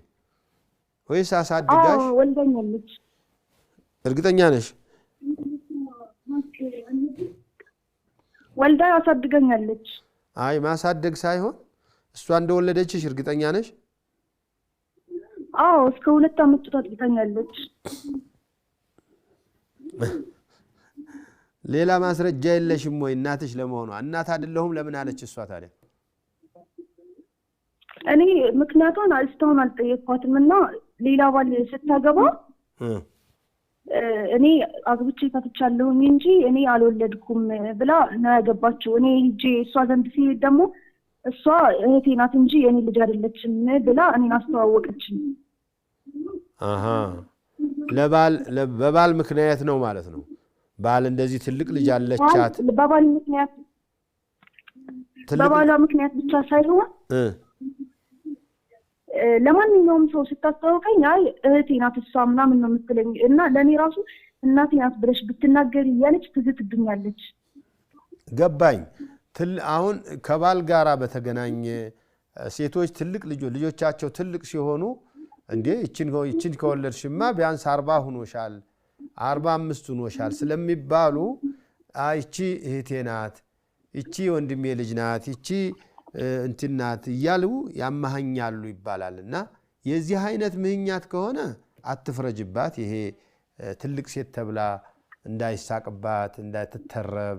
ወይስ አሳድጋሽ? ወልዳኛለች። እርግጠኛ ነሽ? ወልዳ አሳድጋኛለች። አይ ማሳደግ ሳይሆን እሷ እንደወለደችሽ እርግጠኛ ነሽ? አዎ እስከ 2 ዓመት ታጥብታኛለች። ሌላ ማስረጃ የለሽም ወይ እናትሽ ለመሆኗ? እናት አይደለሁም ለምን አለች እሷ ታዲያ? እኔ ምክንያቱን እስካሁን አልጠየቅኳትምና ሌላ ባል ስታገባ እኔ አግብቼ ፈትቻለሁኝ እንጂ እኔ አልወለድኩም ብላ ነው ያገባችው። እኔ ሂጄ እሷ ዘንድ ሲሄድ ደግሞ እሷ እህቴ ናት እንጂ የኔ ልጅ አይደለችም ብላ እኔን አስተዋወቀችኝ። በባል ምክንያት ነው ማለት ነው። ባል እንደዚህ ትልቅ ልጅ አለቻት በባል ምክንያት በባሏ ምክንያት ብቻ ሳይሆን ለማንኛውም ሰው ስታስተዋውቀኝ አይ እህቴ ናት እሷ ምናምን ነው የምትለኝ እና ለእኔ ራሱ እናቴ ናት ብለሽ ብትናገሪ እያለች ትዝትብኛለች። ገባኝ። አሁን ከባል ጋራ በተገናኘ ሴቶች ትልቅ ልጆቻቸው ትልቅ ሲሆኑ እንዴ ይችን ከወለድሽማ ቢያንስ 40 ሆኖሻል 45 ሆኖሻል ስለሚባሉ ይቺ እህቴ ናት፣ ይቺ ወንድሜ ልጅ ናት፣ ይቺ እንትናት እያሉ ያማሃኛሉ ይባላልና የዚህ አይነት ምህኛት ከሆነ አትፍረጅባት። ይሄ ትልቅ ሴት ተብላ እንዳይሳቅባት እንዳትተረብ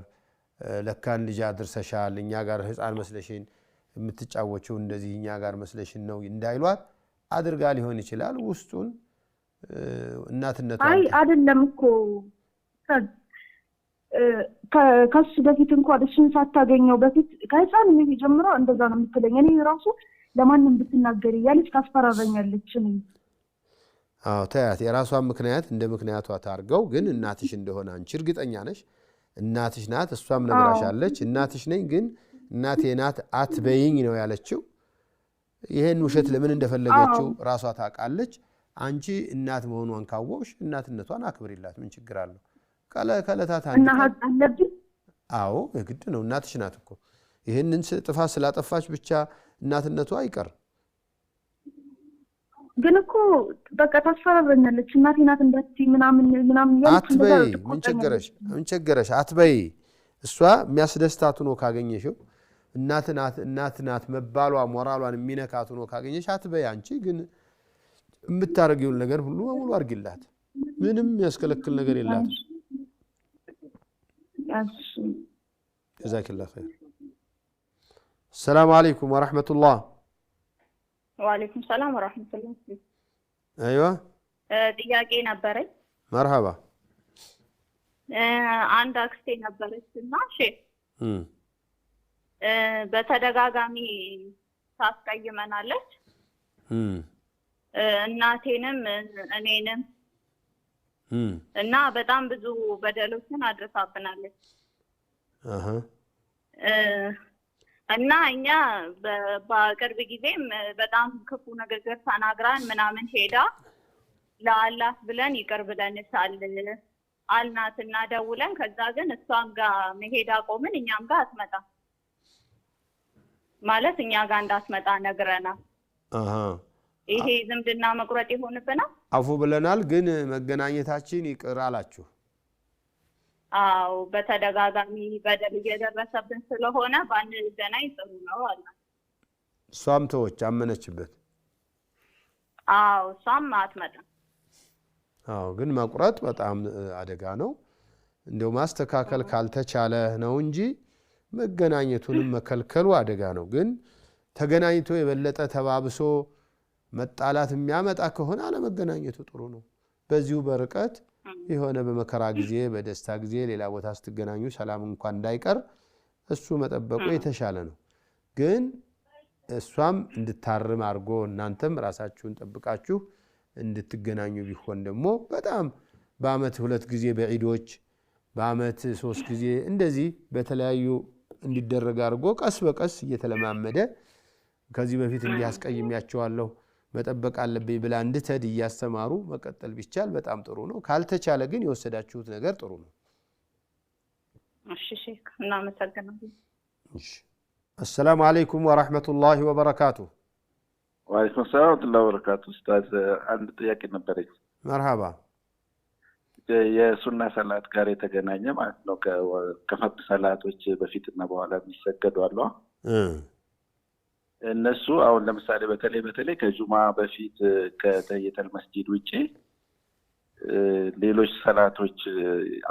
ለካን ልጅ አድርሰሻል እኛ ጋር ህፃን መስለሽን የምትጫወቸው እንደዚህ እኛ ጋር መስለሽን ነው እንዳይሏት አድርጋ ሊሆን ይችላል። ውስጡን እናትነቷ አይ አይደለም እኮ ከሱ በፊት እንኳን እሱን ሳታገኘው በፊት ከህፃን ጀምሮ እንደዛ ነው የምትለኝ። እኔ ራሱ ለማንም ብትናገር እያለች ታስፈራረኛለች። አዎ ተያት። የራሷን ምክንያት እንደ ምክንያቷ ታርገው፣ ግን እናትሽ እንደሆነ አንቺ እርግጠኛ ነሽ። እናትሽ ናት፣ እሷም ነግራሻለች። እናትሽ ነኝ ግን እናቴ ናት አትበይኝ ነው ያለችው። ይሄን ውሸት ለምን እንደፈለገችው ራሷ ታውቃለች። አንቺ እናት መሆኗን ካወቅሽ እናትነቷን አክብሪላት። ምን ችግር አለው? ከለታት አንድ አለብኝ። አዎ የግድ ነው። እናትሽ ናት እኮ። ይሄንን ጥፋት ስላጠፋች ብቻ እናትነቷ አይቀርም። ግን እኮ በቃ ታስፈራረኛለች። እናቴ ናት እንዳትዪ ምናምን አትበይ። ምን ቸገረሽ? አትበይ። እሷ የሚያስደስታት ሆኖ ካገኘሽው እናት ናት መባሏ ሞራሏን የሚነካት ሆኖ ካገኘሽ አትበይ። አንቺ ግን የምታረጊውን ነገር ሁሉ በሙሉ አርጊላት። ምንም የሚያስከለክል ነገር የላትም። ጀዛኪላህ ኸይር። ሰላም አለይኩም ወራህመቱላህ። ወአለይኩም ሰላም ወራህመቱላህ። አይዋ ጥያቄ ነበረኝ። መርሐባ። አንድ አክስቴ ነበረችና በተደጋጋሚ ታስቀይመናለች። እናቴንም እኔንም እና በጣም ብዙ በደሎችን አድርሳብናለች። እና እኛ በቅርብ ጊዜም በጣም ክፉ ንግግር ተናግራን ምናምን ሄዳ ለአላህ ብለን ይቅር ብለንሻል አልናት እና ደውለን፣ ከዛ ግን እሷም ጋር መሄድ አቆምን። እኛም ጋር አትመጣም ማለት እኛ ጋር እንዳትመጣ ነግረናል። ይሄ ዝምድና መቁረጥ ይሆንብናል። አፉ ብለናል፣ ግን መገናኘታችን ይቅር አላችሁ። አዎ በተደጋጋሚ በደል እየደረሰብን ስለሆነ ባንገናኝ ጥሩ ነው አለ። እሷም ተወች፣ አመነችበት። አዎ እሷም አትመጣም። አዎ ግን መቁረጥ በጣም አደጋ ነው። እንደው ማስተካከል ካልተቻለ ነው እንጂ መገናኘቱንም መከልከሉ አደጋ ነው። ግን ተገናኝቶ የበለጠ ተባብሶ መጣላት የሚያመጣ ከሆነ አለመገናኘቱ ጥሩ ነው። በዚሁ በርቀት የሆነ በመከራ ጊዜ በደስታ ጊዜ ሌላ ቦታ ስትገናኙ ሰላም እንኳን እንዳይቀር እሱ መጠበቁ የተሻለ ነው። ግን እሷም እንድታርም አድርጎ እናንተም ራሳችሁን ጠብቃችሁ እንድትገናኙ ቢሆን ደግሞ በጣም በአመት 2 ጊዜ በዒዶች በአመት 3 ጊዜ እንደዚህ በተለያዩ እንዲደረግ አድርጎ ቀስ በቀስ እየተለማመደ ከዚህ በፊት እንዲያስቀይሚያቸዋለሁ መጠበቅ አለብኝ ብላ እንድትሄድ እያስተማሩ መቀጠል ቢቻል በጣም ጥሩ ነው። ካልተቻለ ግን የወሰዳችሁት ነገር ጥሩ ነው። እሺ ሼክ እናመሰግናለን። እሺ السلام عليكم ورحمة الله وبركاته. وعليكم السلام ورحمة الله وبركاته. أستاذ عند ጥያቄ ነበረኝ። مرحبا. የሱና ሰላት ጋር የተገናኘ ማለት ነው። ከፈርድ ሰላቶች በፊትና በኋላ የሚሰገዱ አሉ። እነሱ አሁን ለምሳሌ በተለይ ከጁማ በፊት ከተየተል መስጂድ ውጪ ሌሎች ሰላቶች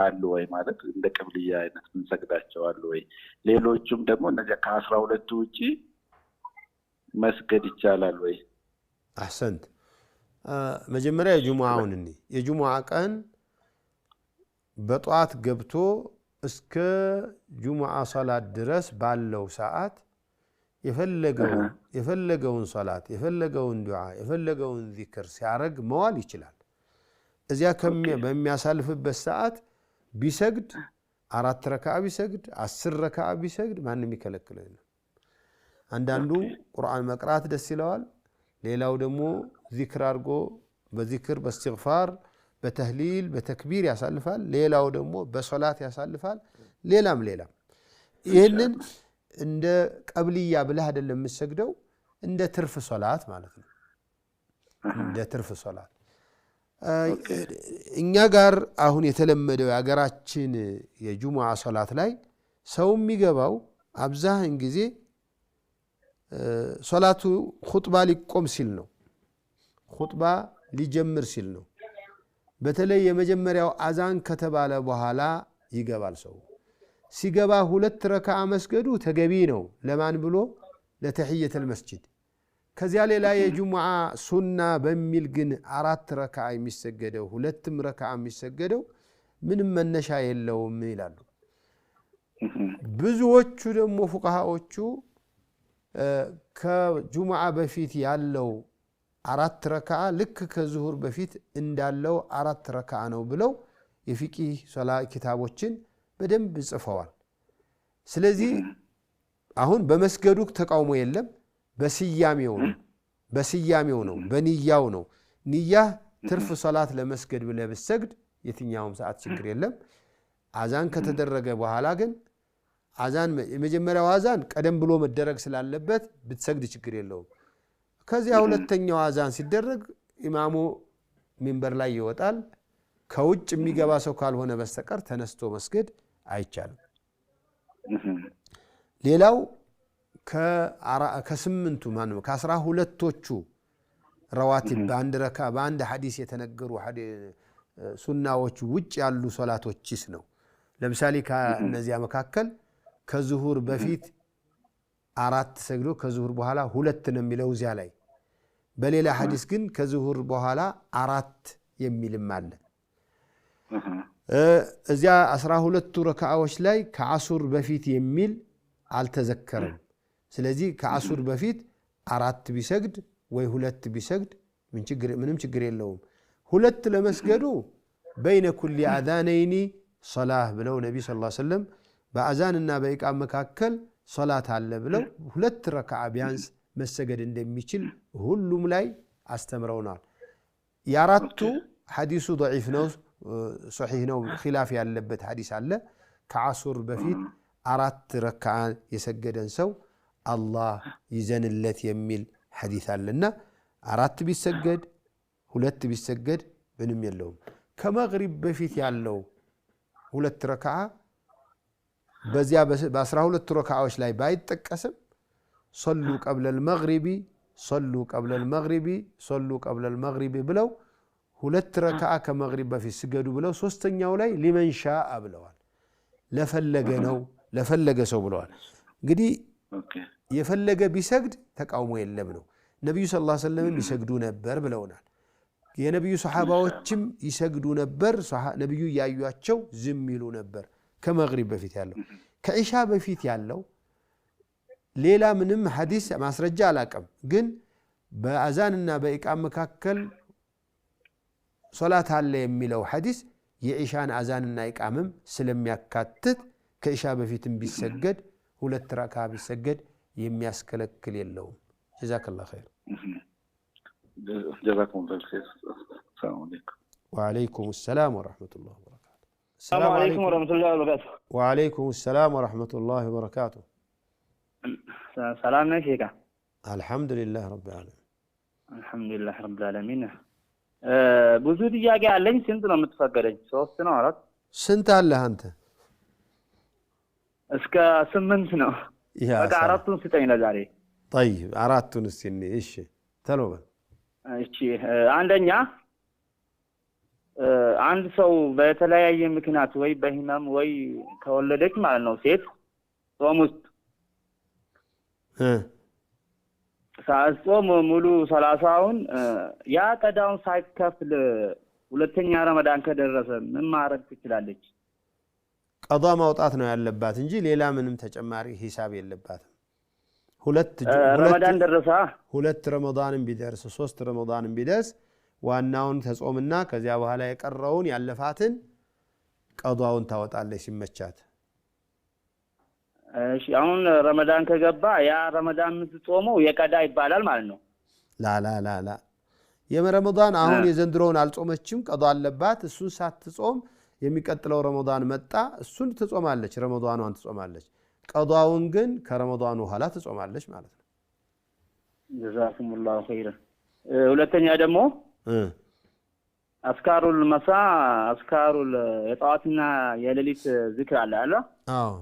አሉ ወይ? ማለት እንደ ቅብልያ አይነት ምንሰግዳቸው አሉ ወይ? ሌሎቹም ደግሞ እነዚያ ከ12 ውጪ መስገድ ይቻላል ወይ? አህሰንት። መጀመሪያ የጁሙአውን የጁሙአ ቀን በጧት ገብቶ እስከ ጁሙአ ሰላት ድረስ ባለው ሰዓት የፈለገውን ሰላት የፈለገውን ዱዓ የፈለገውን ዚክር ሲያረግ መዋል ይችላል። እዚያ በሚያሳልፍበት ሰዓት ቢሰግድ 4 ረካዓ ቢሰግድ 10 ረካዓ ቢሰግድ ማንም ይከለክለው የለም። አንዳንዱ ቁርአን መቅራት ደስ ይለዋል፣ ሌላው ደግሞ ዚክር አድርጎ በዚክር በእስትግፋር በተህሊል በተክቢር ያሳልፋል፣ ሌላው ደግሞ በሶላት ያሳልፋል። ሌላም ይህንን እንደ ቀብልያ ብለህ አይደለም የምትሰግደው፣ እንደ ትርፍ ሶላት ማለት ነው። እንደ ትርፍ ሶላት እኛ ጋር አሁን የተለመደው የሀገራችን የጁሙዓ ሶላት ላይ ሰው የሚገባው አብዛኛውን ጊዜ ሶላቱ ኹጥባ ሊቆም ሲል ነው፣ ኹጥባ ሊጀምር ሲል ነው። በተለይ የመጀመሪያው አዛን ከተባለ በኋላ ይገባል ሰው። ሲገባ 2 ረካዓ መስገዱ ተገቢ ነው። ለማን ብሎ? ለተህየተል መስጂድ። ከዚያ ሌላ የጁሙዓ ሱና በሚል ግን 4 ረካዓ የሚሰገደው 2 ረካዓ የሚሰገደው ምንም መነሻ የለውም ይላሉ። ብዙዎቹ ደግሞ ፉቃሃዎቹ ከጁሙዓ በፊት ያለው 4 ረካዓ ልክ ከዙሁር በፊት እንዳለው 4 ረካዓ ነው ብለው የፊቂህ ሶላት ኪታቦችን በደንብ ጽፈዋል። ስለዚህ አሁን በመስገዱ ተቃውሞ የለም፣ በስያሜው ነው በንያው ነው። ንያ ትርፍ ሶላት ለመስገድ ብለህ ብትሰግድ የትኛውም ሰዓት ችግር የለም። አዛን ከተደረገ በኋላ ግን አዛን የመጀመሪያው አዛን ቀደም ብሎ መደረግ ስላለበት ብትሰግድ ችግር የለውም። ከዚያ ሁለተኛው አዛን ሲደረግ ኢማሙ ሚንበር ላይ ይወጣል። ከውጭ የሚገባ ሰው ካልሆነ በስተቀር ተነስቶ መስገድ አይቻልም። ሌላው ከ8ቱ ማን ነው ከ12ቶቹ ረዋቲብ በአንድ ሐዲስ የተነገሩ ሱናዎች ውጭ ያሉ ሶላቶችስ ነው። ለምሳሌ ከነዚያ መካከል ከዙሁር በፊት 4 ሰግዶ ከዙሁር በኋላ 2 ነው የሚለው እዚያ ላይ። በሌላ ሐዲስ ግን ከዙሁር በኋላ 4 የሚልም አለ። እዚያ 12ቱ ረካዓዎች ላይ ከአሱር በፊት የሚል አልተዘከረም። ስለዚህ ከአሱር በፊት 4 ቢሰግድ ወይ 2 ቢሰግድ ምንም ችግር የለውም። 2 ለመስገዱ በይነ ኩሊ አዛነይኒ ሶላህ ብለው ነቢ ሰለላሁ ዐለይሂ ወሰለም በአዛንና በኢቃም መካከል ሶላት አለ ብለው 2 ረካዓ ቢያንስ መሰገድ እንደሚችል ሁሉም ላይ አስተምረውናል። የአራቱ ሐዲሱ ضعيف ነው ሶሒህ ነው ኺላፍ ያለበት ሐዲስ አለ። ከአሱር በፊት 4 ረካዓ የሰገደን ሰው አላህ ይዘንለት የሚል ሐዲስ አለና 4 ቢሰገድ 2 ቢሰገድ ምንም የለውም። ከመግሪብ በፊት ያለው 2 ረካዓ በዚያ በ12 ረካዓዎች ላይ ባይጠቀስም ሶሉ ቀብለል ቀብለል መግሪቢ ብለው 2 ረካዓ ከመግሪብ በፊት ስገዱ ብለው ሶስተኛው ላይ ሊመን ሻአ ብለዋል። ለፈለገ ሰው ብለዋል። እንግዲህ የፈለገ ቢሰግድ ተቃውሞ የለም ነው። ነብዩ ሰለላሁ ዐለይሂ ወሰለም ይሰግዱ ነበር ብለውናል። የነብዩ ሰሃባዎችም ይሰግዱ ነበር። ነብዩ ያዩአቸው ዝም ይሉ ነበር። ከመግሪብ በፊት ያለው ከኢሻ በፊት ያለው ሌላ ምንም ሐዲስ ማስረጃ አላቀም። ግን በአዛንና በኢቃም መካከል ሶላት አለ የሚለው ሐዲስ የኢሻን አዛንና ኢቃምም ስለሚያካትት ከኢሻ በፊትም ቢሰገድ 2 ረካዓ ቢሰገድ የሚያስከለክል የለውም። ጀዛከላሁ ኸይር። ጀዛኩሙላሁ ኸይር። ሰላም አለይኩም። ወአለይኩም ሰላም ወራህመቱላሂ ወበረካቱ። ሰላም አለይኩም ወራህመቱላሂ ወበረካቱ። ወአለይኩም ሰላም ወራህመቱላሂ ወበረካቱ። ሰላም ነህ ሼካ? አልሐምዱሊላህ ረቢል ዓለሚን። አልሐምዱሊላህ ረቢል ዓለሚን። ብዙ ጥያቄ አለኝ። ስንት ነው የምትፈቀደኝ? 3 ነው 4? ስንት አለህ አንተ? እስከ 8 ነው። በቃ 4ቱን ስጠኝ ለዛሬ። طيب 4ቱን እስቲ እሺ ተሎ በል። እሺ አንደኛ አንድ ሰው በተለያየ ምክንያት ወይ በህመም ወይ ከወለደች ማለት ነው ሴት ጾም ውስጥ ሳጾም ሙሉ 30ውን ያ ቀዳውን ሳይከፍል ሁለተኛ ረመዳን ከደረሰ ምን ማድረግ ትችላለች? ቀዷ ማውጣት ነው ያለባት እንጂ ሌላ ምንም ተጨማሪ ሂሳብ የለባትም። ረመዳን ደረሰ 2 ረመዳንን ቢደርስ 3 ረመዳንን ቢደርስ ዋናውን ተጾምና ከዚያ በኋላ የቀረውን ያለፋትን ቀዷውን ታወጣለች ሲመቻት። እሺ አሁን ረመዳን ከገባ ያ ረመዳን ምትጾመው የቀዳ ይባላል ማለት ነው? ላ የረመዳን አሁን የዘንድሮውን አልጾመችም፣ ቀዷ አለባት። እሱን ሳትጾም የሚቀጥለው ረመዳን መጣ፣ እሱን ትጾማለች፣ ረመዳኗን ትጾማለች። ቀዷውን ግን ከረመዳኑ ኋላ ትጾማለች ማለት ነው። ጀዛኩሙላሁ ኸይረን። ሁለተኛ ደግሞ አስካሩል መሳ አስካሩል የጠዋትና የሌሊት ዝክር አለ አይደል? አዎ።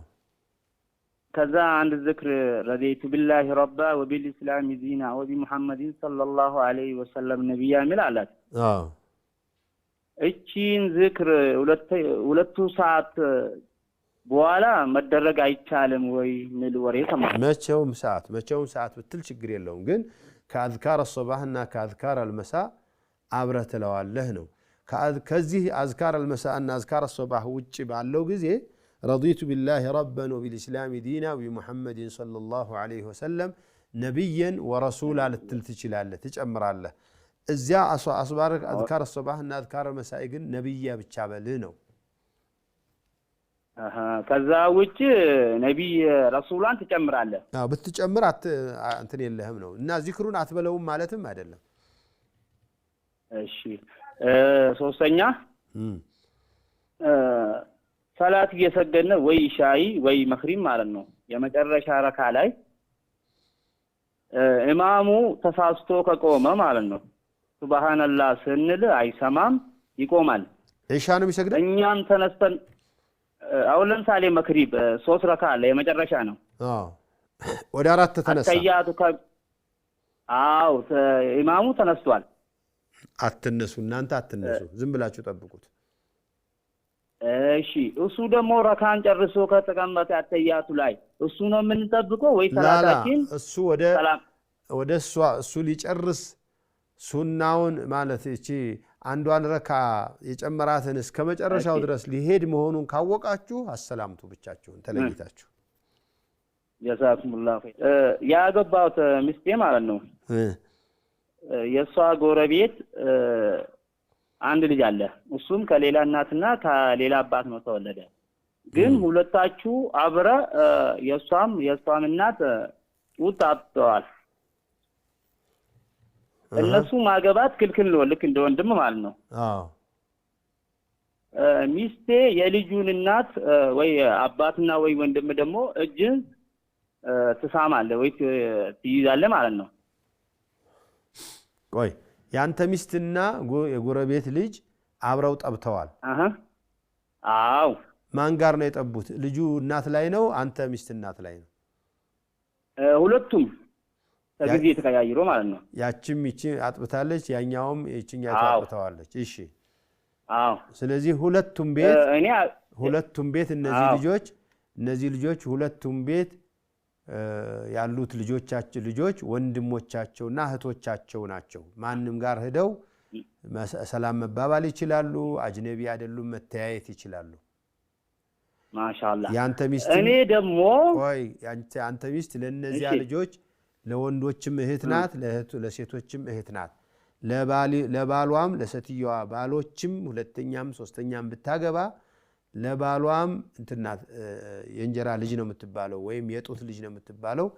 ከዛ አንድ ዝክር ረዲቱ ቢላሂ ረባ ወቢልኢስላም ዲና ወቢሙሐመድን ሰለላሁ ዐለይሂ ወሰለም ነብያ የሚል አላት። አዎ። እቺን ዝክር 2 ሰዓት በኋላ መደረግ አይቻልም ወይ? ምን ወሬ ተማም መቼውም ሰዓት ብትል ችግር የለውም። ግን ከአዝካር الصباحና ከአዝካር المساء አብረህ ትለዋለህ ነው። ከዚህ አዝካር المساءና አዝካር الصباح ውጪ ባለው ጊዜ ረዲቱ ቢላሂ ረበን ወቢልኢስላሚ ዲና ወቢሙሐመድን ሰለላሁ ዐለይሂ ወሰለም ነቢየን ወረሱላ ልትል ትችላለህ፣ ትጨምራለህ። እዚያ አስባር አዝካር ሶባህ እና አዝካር መሳኢ ግን ነቢያ ብቻ በልህ ነው። ከዛ ውጭ ነቢይ ረሱላን ትጨምራለህ። ብትጨምር እንትን የለህም ነው እና ዚክሩን አትበለውም ማለትም አይደለም። እሺ ሶስተኛ ሰላት እየሰገድን ወይ ሻይ ወይ መክሪብ ማለት ነው የመጨረሻ ረካ ላይ ኢማሙ ተሳስቶ ከቆመ ማለት ነው ሱብሃንአላህ ስንል አይሰማም፣ ይቆማል። ኢሻ ነው የሚሰግደው። እኛም ተነስተን አሁን ለምሳሌ መክሪብ 3 ረካ አለ፣ የመጨረሻ ነው። ወደ 4 ተነሳ። አተያቱ ኢማሙ ተነስቷል። አትነሱ፣ እናንተ አትነሱ፣ ዝም ብላችሁ ጠብቁት። እሺ እሱ ደግሞ ረካን ጨርሶ ከተቀመጠ አተያቱ ላይ እሱ ነው የምንጠብቀው ወይ ሰላታችን? እሱ ወደ እሱ ሊጨርስ ሱናውን ማለት እቺ አንዷን ረካ የጨመራትን እስከ መጨረሻው ድረስ ሊሄድ መሆኑን ካወቃችሁ አሰላምቱ፣ ብቻችሁን ተለይታችሁ። ጀዛኩሙላህ ኸይር። ያገባሁት ሚስቴ ማለት ነው የሷ ጎረቤት አንድ ልጅ አለ። እሱም ከሌላ እናትና ከሌላ አባት ነው ተወለደ። ግን ሁለታችሁ አብረ የሷም እናት ጡት አጥተዋል። እነሱ ማገባት ክልክል ነው፣ ልክ እንደ ወንድም ማለት ነው። ሚስቴ የልጁን እናት ወይ አባትና ወይ ወንድም ደግሞ እጅን ትሳማለህ ወይ ትይዛለህ ማለት ነው። ቆይ ያንተ ሚስትና የጎረቤት ልጅ አብረው ጠብተዋል? አዎ። ማን ጋር ነው የጠቡት? ልጁ እናት ላይ ነው፣ አንተ ሚስት እናት ላይ ነው? ሁለቱም ከጊዜ ተቀያይሮ ማለት ነው። ያቺም ይቺ አጥብታለች፣ ያኛውም ይቺኛው አጥብታዋለች። እሺ አዎ። ስለዚህ ሁለቱም ቤት እነዚህ ልጆች ሁለቱም ቤት ያሉት ልጆች ወንድሞቻቸውና እህቶቻቸው ናቸው። ማንም ጋር ሄደው ሰላም መባባል ይችላሉ። አጅነቢ አይደሉም፣ መተያየት ይችላሉ። ማሻአላህ። ያንተ ሚስት እኔ ደግሞ ያንተ ሚስት ለነዚያ ልጆች ለወንዶችም እህት ናት፣ ለሴቶችም እህት ናት። ለባሏም ለሴትየዋ ባሎችም ሁለተኛም ሶስተኛም ብታገባ ለባሏም እንትናት የእንጀራ ልጅ ነው የምትባለው ወይም የጡት ልጅ ነው የምትባለው።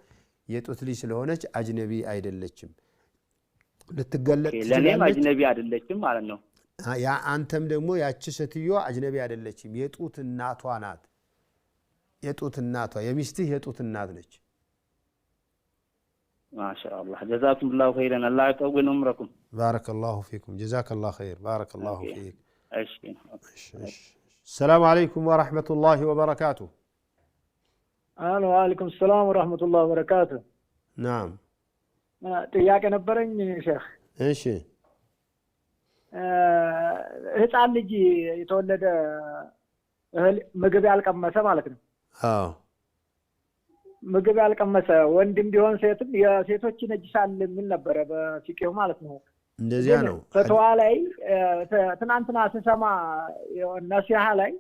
የጡት ልጅ ስለሆነች አጅነቢ አይደለችም፣ ልትገለጥ ትችላለች። ለኔም አጅነቢ አይደለችም ማለት ነው። ያ አንተም ደግሞ ያቺ ሴትየዋ አጅነቢ አይደለችም፣ የጡት እናቷ ናት። የጡት እናቷ የሚስትህ የጡት እናት ነች። ማሻአላህ ጀዛኩሙላሁ ኸይረን። አላህ ይቀውል ዑምረኩም። ባረከላሁ ፊኩም ጀዛከላሁ ኸይር። ባረከላሁ ፊክ። እሺ السلام عليكم ورحمة الله وبركاته. وعليكم السلام ورحمة الله وبركاته. نعم. ጥያቄ ነበረኝ ሼህ። እሺ ህፃን ልጅ የተወለደ ምግብ ያልቀመሰ ማለት ነው። አዎ ምግብ ያልቀመሰ ወንድም ቢሆን ሴትም የሴቶች ይነጅሳል የሚል ነበረ በፊቅሁ ማለት ነው። እንደዚያ ነው። ፈትዋ ላይ ትናንትና ስሰማ ነሲሃ ላይ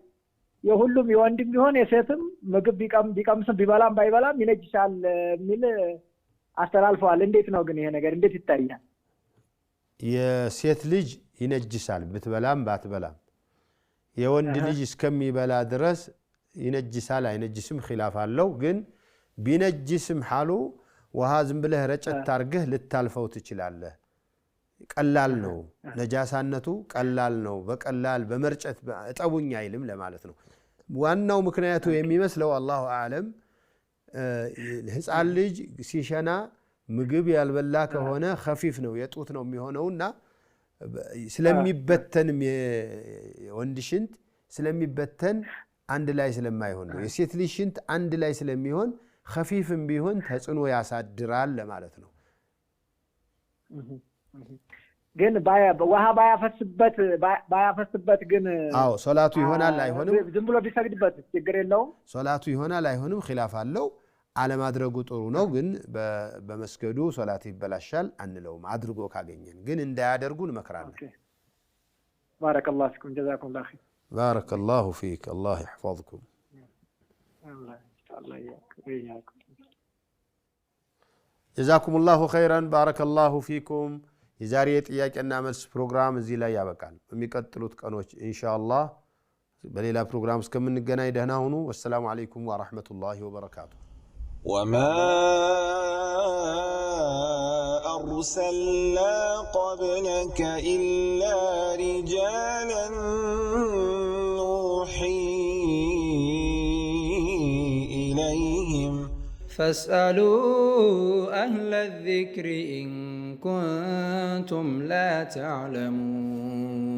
የሁሉም የወንድም ቢሆን የሴትም ምግብ ቢቀምስም ቢበላም ባይበላም ይነጅሳል የሚል አስተላልፈዋል። እንዴት ነው ግን ይሄ ነገር እንዴት ይታያል? የሴት ልጅ ይነጅሳል ብትበላም ባትበላም። የወንድ ልጅ እስከሚበላ ድረስ ይነጅሳል አይነጅስም ኺላፍ አለው። ግን ቢነጅስም ሐሉ ውሃ ዝም ብለህ ረጨት አድርገህ ልታልፈው ትችላለህ። ቀላል ነው፣ ነጃሳነቱ ቀላል ነው። በቀላል በመርጨት እጠቡኝ አይልም ለማለት ነው። ዋናው ምክንያቱ የሚመስለው አላሁ አዕለም ህፃን ልጅ ሲሸና ምግብ ያልበላ ከሆነ ኸፊፍ ነው የጡት ነው የሚሆነውና ስለሚበተንም የወንድ ሽንት ስለሚበተን አንድ ላይ ስለማይሆን ነው። የሴት ልጅ ሽንት አንድ ላይ ስለሚሆን ኸፊፍም ቢሆን ተጽዕኖ ያሳድራል ለማለት ነው። ግን ውሃ ባያፈስበት ግን አዎ ሶላቱ ይሆናል አይሆንም? ዝም ብሎ ቢሰግድበት ችግር የለውም? ሶላቱ ይሆናል አይሆንም ኺላፍ አለው። አለማድረጉ ጥሩ ነው፣ ግን በመስገዱ ሶላት ይበላሻል አንለውም። አድርጎ ካገኘን ግን እንዳያደርጉ እንመክራለን። ባረከላሁ ፊኩም ጀዛኩሙላህ ኸይር። ባረከላሁ ፊክ አላህ ይሕፈዝኩም። ጀዛኩሙላሁ ኸይረን ባረከላሁ ፊኩም። የዛሬ የጥያቄና መልስ ፕሮግራም እዚህ ላይ ያበቃል። በሚቀጥሉት ቀኖች ኢንሻአላህ በሌላ ፕሮግራም እስከምንገናኝ ደህና ሁኑ። ወሰላሙ አለይኩም ወራህመቱላሂ ወበረካቱ። وما أرسلنا قبلك إلا رجالا نوحي إليهم فاسألوا أهل الذكر إن كنتم لا تعلمون